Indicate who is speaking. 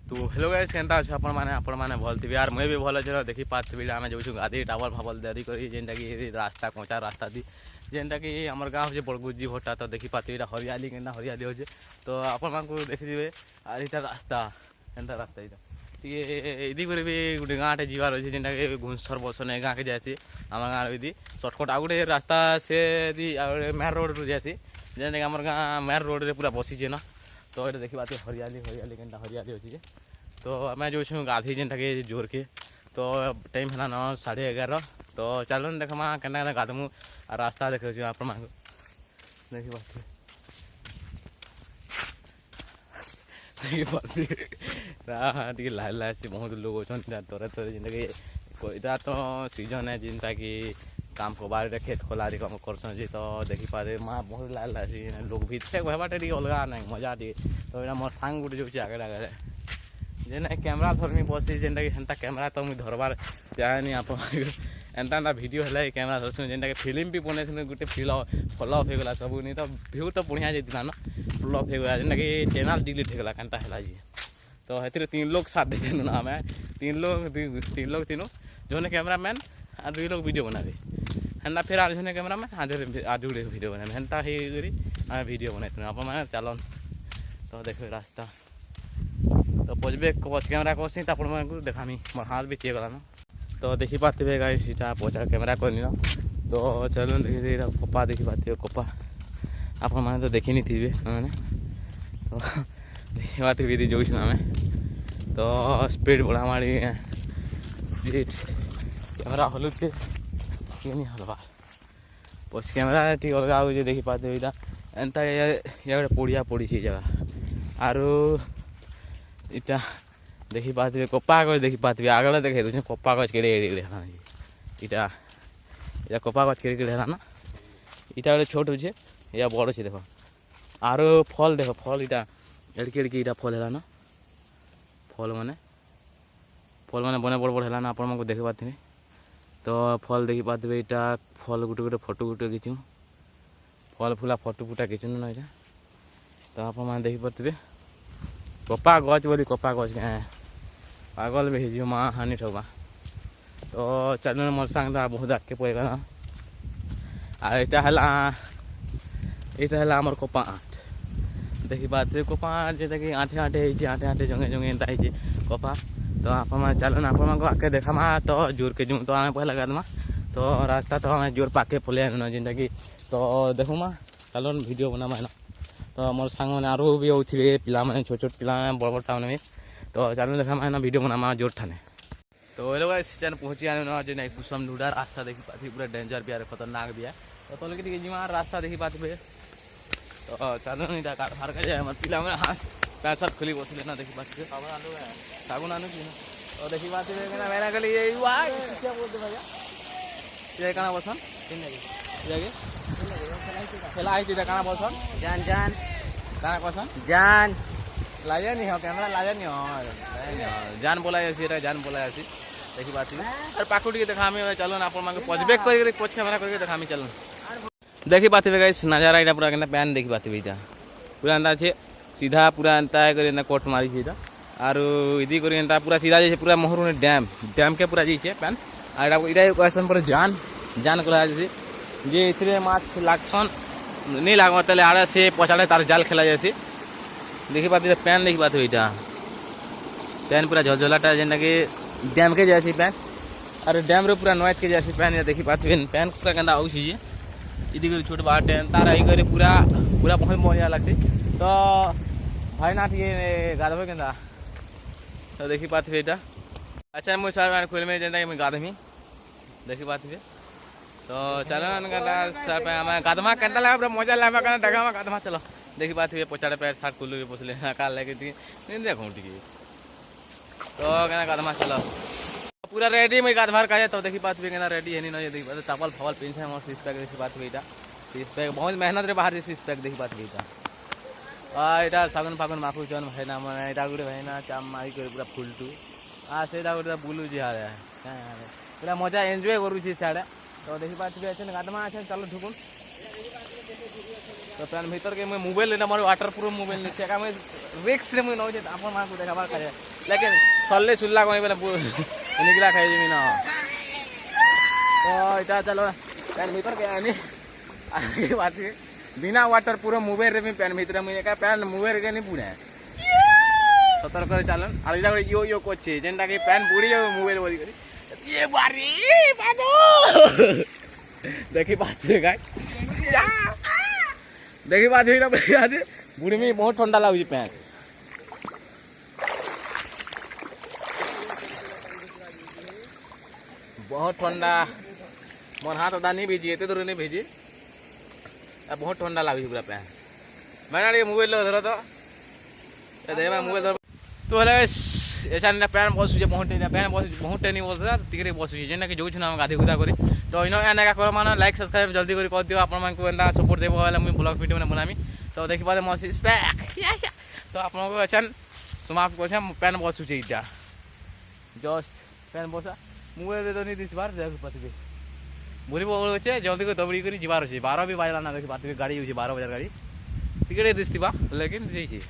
Speaker 1: तो hello guys केनता अच्छे आपण माने भल थी यार मुझे भी भल अच्छे देखी पार्थिबी आम जो गाधी टावल फावल देरी करी जेनटा कि रास्ता कचा रास्ता थी जेनटा कि आम गाँव हो बड़गुजी भट्टा तो देखी पार्थिबी हरियाली केना हरियाली हो तो आपण मानक देखिए आर यहाँ रास्ता केनता रास्ता ये इदी कर भी गोटे गाँटे जीवार अच्छे जेनटा कि घुसर बसन गाँ के जासी आम गाँव इदी सर्टकट आ गए रास्ता से मेन रोड रू जासी जेनटा कि आम गाँ मेन रोड रे पूरा बसीचे ना तो ये देखी पाते हरियाली हरियाली केनता हरियाली अच्छे तो आम जो गाधी जेनटा कि जोर के तो टाइम है 11:30 तो चलो देखमा केना गाधमु रास्ता देखे आप देखी पाते देखी पाते लाल लाल से बहुत लोग अच्छा तोरे तोरे जेनटा कि इटा तो सीजन है जेनटा कि काम को बारे खेत खोलारी कम करसन जी तो देखी पारे माँ बहुत लाल लासी लोग भी कहबाटे टी अलग ना मजा टी तो यहाँ मोर सांग गोटे जो आगे आगे जेना कैमरा धरमी बसी जेनटा कि हेन्ता कैमरा तो मुझे धरबार चाहेनी आप एंता एंता वीडियो है कैमरा धरस जेनटा कि फिल्म भी बने गोटे फ्लॉप होगा सब नहीं तो व्यू तो बढ़िया जाता ना फ्लॉप होगा जेनटा कि चैनल डिलीट होगा केनता है जी तो हेतिर 3 लोग साथ देखे ना आम 3 लोग तीनों जो कैमरा मैन आ 2 लोग वीडियो बनाबे हेन्ता फिर आज कैमरा मैन आज गोटे वीडियो बना हेन्ता आम वीडियो बनाई आप चलन तो देखे रास्ता तो पचबे पच कैमरा करसी तो आप देखामी मोर हाथ भी चेक गला तो देखी पाते गाइस सीटा पचा कैमरा करनी ना तो चलो देखी कपा देखी पाते कपा आप तो देखी नहीं थी मैंने तो देखी पाते भी जो आम तो स्पीड बढ़ा मारी स्पीड कैमरा हलुचे किए नहीं हलवा पच कैमरा टी अलग आगे देखी पाते यहाँ एंता या पड़िया पड़ी जगह आरो इटा देखी पाते कपा गज देखी पाते आगे देखे दूसरे कपा गज केड़े एड़े है इटा या कपा गज केड़े केड़े है ना इटा गोटे छोट अच्छे या बड़ अच्छे देख आरो फल देख फल इटा एड़के एड़के इटा फल है ना फल माने बने बड़ बड़ है ना आप देखे पाते तो फल देखी पाते इटा फल गोटे गोटे फोटो गोटे खींचू फल फुला फोटो फुटा खींचु ना इटा तो आप देखी पाते कपा गच बोली कपा गच पागल भी हो माँ हानि ठोबा तो चलो मोर सांग बहुत आगे पड़ेगा और यहाँ है कपा आठ देखी पाते कपा आठ जेटा कि आठे आठे जंगे जंगे एंता कपा तो आप चलो आप आके देखा तो जोर के जूँ तो आम पहला गादमा तो रास्ता तो हमें जोर पाके पले जेनटा कि तो देखो माँ चलो वीडियो बना ना तो मोर सांग मैंने आरो भी होते पिला मैंने छोट छोट पिला बड़ बड़ टाउन में तो चलो देखा मैं वीडियो बना जोर ठाने तो हेलो गाइस चैनल पहुंची आने ना जो कुसुम लूडा रास्ता देखी पाती पूरा डेंजर भी है खतरनाक भी है तो तल के जीमा रास्ता देखी पाते तो चलो नहीं काट फार कर जाए मत पिला में हाथ पैर सब खुली बस लेना देखी पाते सागुन आलू की तो देखी पाते मेरा गली क्या बोलते भैया ये कहाँ बसन खेला आई कहाँ बसन
Speaker 2: जान जान
Speaker 1: कहाँ बसन
Speaker 2: जान
Speaker 1: लाजा नहीं हो कैमरा लाजा नहीं हो जान बोला जान बोला देखी बात अरे पाकुटी के देखा चलो ना पचबे कर पच कैमरा करके देखा चलो देखी बात गाइस नजारा इटा पूरा पैन देखी बात पूरा एंता छे सीधा पूरा एंता कर कोट मारी छे आरो इदी कर एंता पूरा सीधा जैसे पूरा महरुने डैम के पूरा जाइए पैन और इटा क्वेश्चन पर जान कला जैसे जे इतने माछ लागसन नहीं लागो तेल आड़े से पछाड़े तार जाल खेला जैसे देखी पाते पैन देखी पाते यहाँ पैन पूरा झलझलाटा जेनटा कि डैम के जैसी पैन और डैम रे पूरा नॉइज के जैसी पैन देखी पाते पैन पूरा केंदा आउ छे इदी कर छोट बाटे तार आई करे पूरा पूरा बहुत बढ़िया लगती तो भाई ना ये गाधबे केंदा तो देखी पाते यहाँ अच्छा मुझे सर खोल में जेनटा कि गाधमी देखी पाते तो चलो गाधमा केंता लगा पूरा मजा लगा देखा गाधमा चलो देखी बात हुई पचाड़े पैर साठ कुल्लू बसले काल लगे नहीं देखूँ टी तो कहना गाधमा चलो पूरा रेडी में गाधमार का तो देखी बात हुई कहना रेडी है नहीं देखी बात चावल फावल पिन है मोर सिक्स पैक देखी बात हुई सिक्स पैक बहुत मेहनत रे बाहर सिक्स पैक देखी बात हुई यहाँ सागुन फागुन माखु चन भाई ना मैं यहाँ गोटे भाई ना चाम मारी कर पूरा फुलटू से गोटे बुलू जी हाँ पूरा मजा एंजॉय करुच्छी सियाड़े तो देखी बात भी अच्छे गाधमा अच्छे चलो ढुकुन तो पैन भीतर के मैं मोबाइल लेना मोर वाटर प्रूफ मोबाइल नहीं मैं रिक्स रे मुझे नौ आप देखा लेकिन सल्ले चुल्ला कहीं बोले निकला खाई जमीन तो इटा चलो पैन भीतर गया नहीं आगे बात है बिना वाटर पूरा मोबाइल रे पैन भीतर मुझे का पैन मोबाइल के नहीं पूरा सतर्क करे चलन और इटा यो यो कोचे जेंटा के पैन पूरी जाओ मोबाइल बोली करी ये बारी बानो देखी बात है गाय देखी बात है ना बुढ़ी में बहुत ठंडा लगुच पैन बहुत ठंडा मोर हाथ अदा नहीं भेजी एते दूर नहीं भेजी बहुत ठंडा लगुच पूरा पैन मैंने मोबाइल धर तो देखा मोबाइल धर तो हेले ऐसा नहीं पैन बस बहुत पैन बस बहुत ट्रेनिंग बस टिके बस जेना कि जो हम गाधी गुदा करी तो इन एना कर मान लाइक सब्सक्राइब जल्दी कर दियो आपण मानक एंदा सपोर्ट देबो वाला मुई ब्लॉग वीडियो में बनामी तो देखि पाले मसी स्पैक तो आपण को अचन समाप्त कोछम पैन बस छे इटा जस्ट पैन बसा मोबाइल तो नहीं दिस बार देख पति बोली बोल छे जल्दी को दबड़ी करी जीवार छे 12 भी बाजला ना देखि बात गाड़ी होची 12 बजे गाड़ी टिकट दिसती बा लेकिन जई छे।